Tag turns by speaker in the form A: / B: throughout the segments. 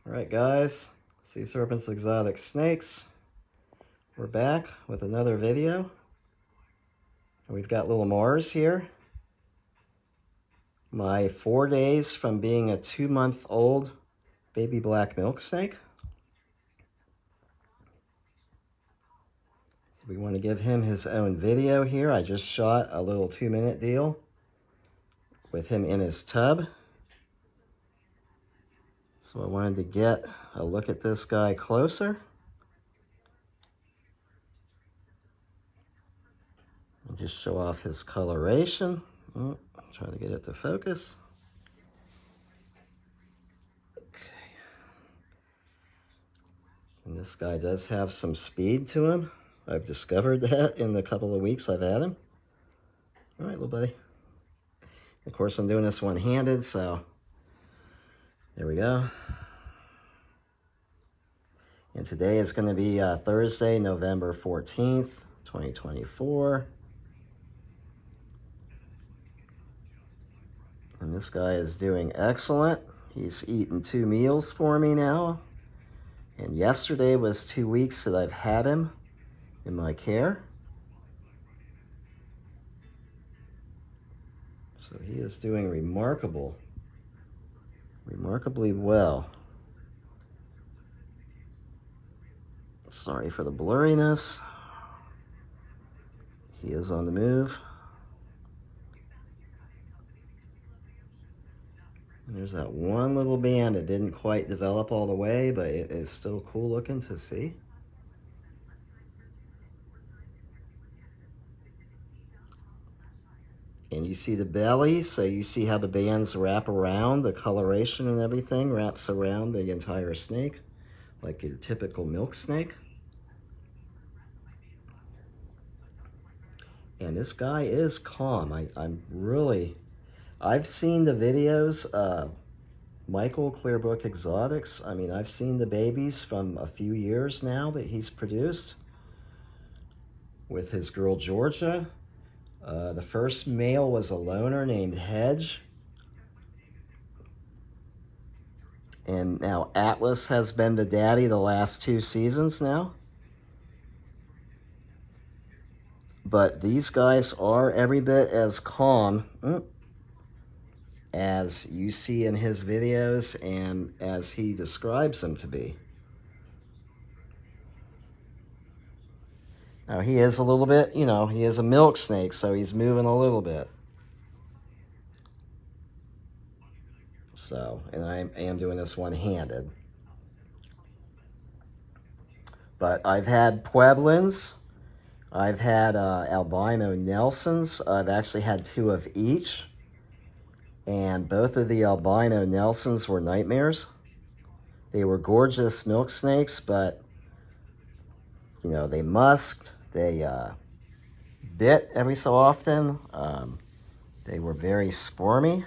A: Alright guys, C-Serpents Exotic Snakes. We're back with another video. We've got little Mars here. My 4 days from being a 2-month-old baby black milk snake. So we want to give him his own video here. I just shot a little 2-minute deal with him in his tub. So I wanted to get a look at this guy closer. And just show off his coloration. Oh, try to get it to focus. Okay. And this guy does have some speed to him. I've discovered that in the couple of weeks I've had him. All right, little buddy. Of course, I'm doing this one-handed, so there we go. And today is going to be Thursday, November 14th, 2024. And this guy is doing excellent. He's eaten 2 meals for me now. And yesterday was 2 weeks that I've had him in my care. So he is doing remarkably well. Sorry for the blurriness. He is on the move. And there's that one little band that didn't quite develop all the way, but it is still cool looking to see. And you see the belly, so you see how the bands wrap around, the coloration and everything wraps around the entire snake, like your typical milk snake. And this guy is calm. I've seen the videos, Michael Clearbrook Exotics. I mean, I've seen the babies from a few years now that he's produced with his girl Georgia. The first male was a loner named Hedge. And now Atlas has been the daddy the last 2 seasons now. But these guys are every bit as calm as you see in his videos and as he describes them to be. Now he is a little bit, you know, he is a milk snake, so he's moving a little bit. So, and I am doing this one-handed. But I've had Pueblans. I've had albino Nelsons. I've actually had 2 of each. And both of the albino Nelsons were nightmares. They were gorgeous milk snakes, but, you know, they musked. They bit every so often. They were very squirmy.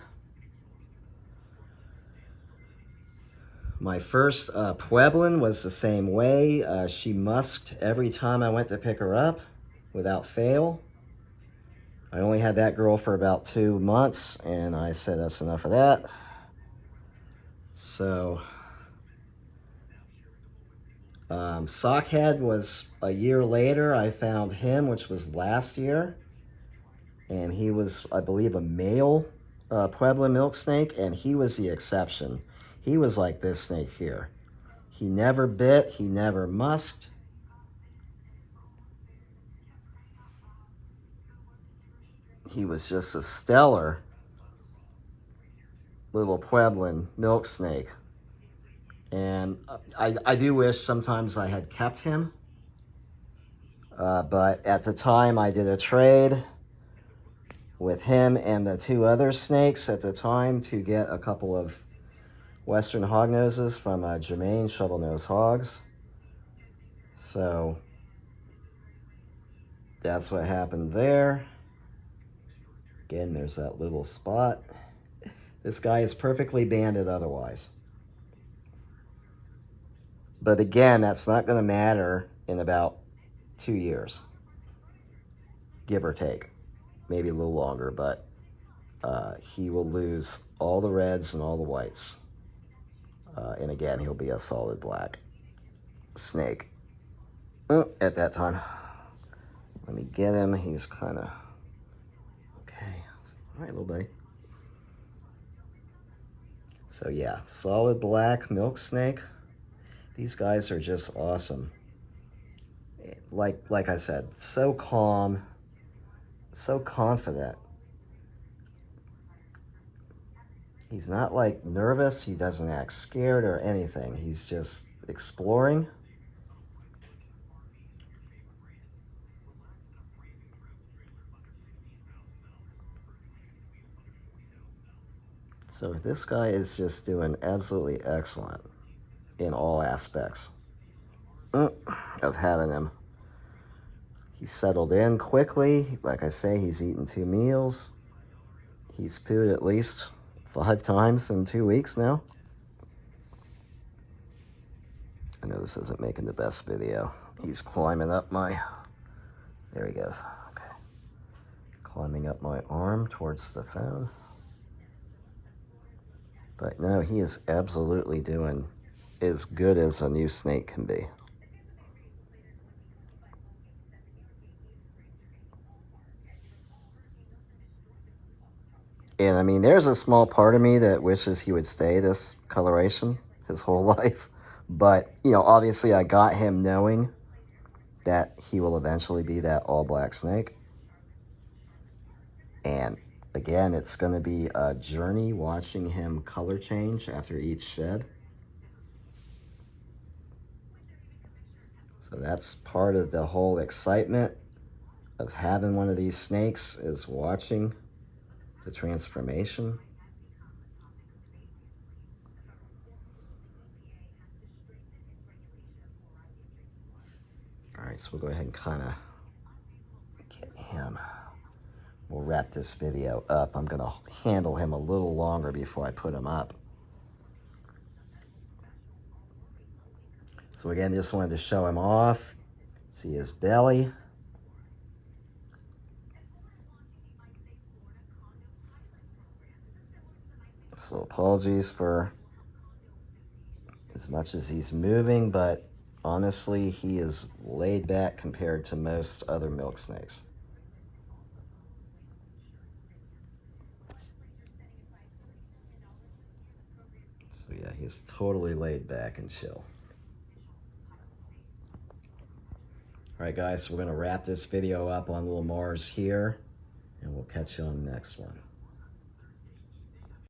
A: My first Pueblan was the same way. She musked every time I went to pick her up, without fail. I only had that girl for about 2 months, and I said that's enough of that. So, Sockhead was a year later. I found him, which was last year, and he was, I believe, a male Pueblan milk snake, and he was the exception. He was like this snake here. He never bit, he never musked. He was just a stellar little Pueblan milk snake. And I do wish sometimes I had kept him. But at the time I did a trade with him and the 2 other snakes at the time to get a couple of Western hognoses from Jermaine Shovelnose Hogs. So that's what happened there. Again, there's that little spot. This guy is perfectly banded otherwise. But again, that's not going to matter in about 2 years. Give or take. Maybe a little longer, but he will lose all the reds and all the whites. And again, he'll be a solid black snake at that time. Let me get him. He's kind of okay. All right, little buddy. So yeah, solid black milk snake. These guys are just awesome. Like I said, so calm, so confident. He's not like nervous. He doesn't act scared or anything. He's just exploring. So this guy is just doing absolutely excellent in all aspects of having him. He's settled in quickly. Like I say, he's eaten 2 meals. He's pooed at least 5 times in 2 weeks now. I know this isn't making the best video. He's climbing up my, there he goes. Okay. Climbing up my arm towards the phone. But no, he is absolutely doing as good as a new snake can be. And I mean, there's a small part of me that wishes he would stay this coloration his whole life. But, you know, obviously I got him knowing that he will eventually be that all black snake. And again, it's going to be a journey watching him color change after each shed. So that's part of the whole excitement of having one of these snakes, is watching the transformation. All right, so we'll go ahead and kind of get him. We'll wrap this video up. I'm gonna handle him a little longer before I put him up. So again, just wanted to show him off. See his belly. So apologies for as much as he's moving, but honestly, he is laid back compared to most other milk snakes. So yeah, he's totally laid back and chill. All right, guys, so we're going to wrap this video up on little Mars here, and we'll catch you on the next one.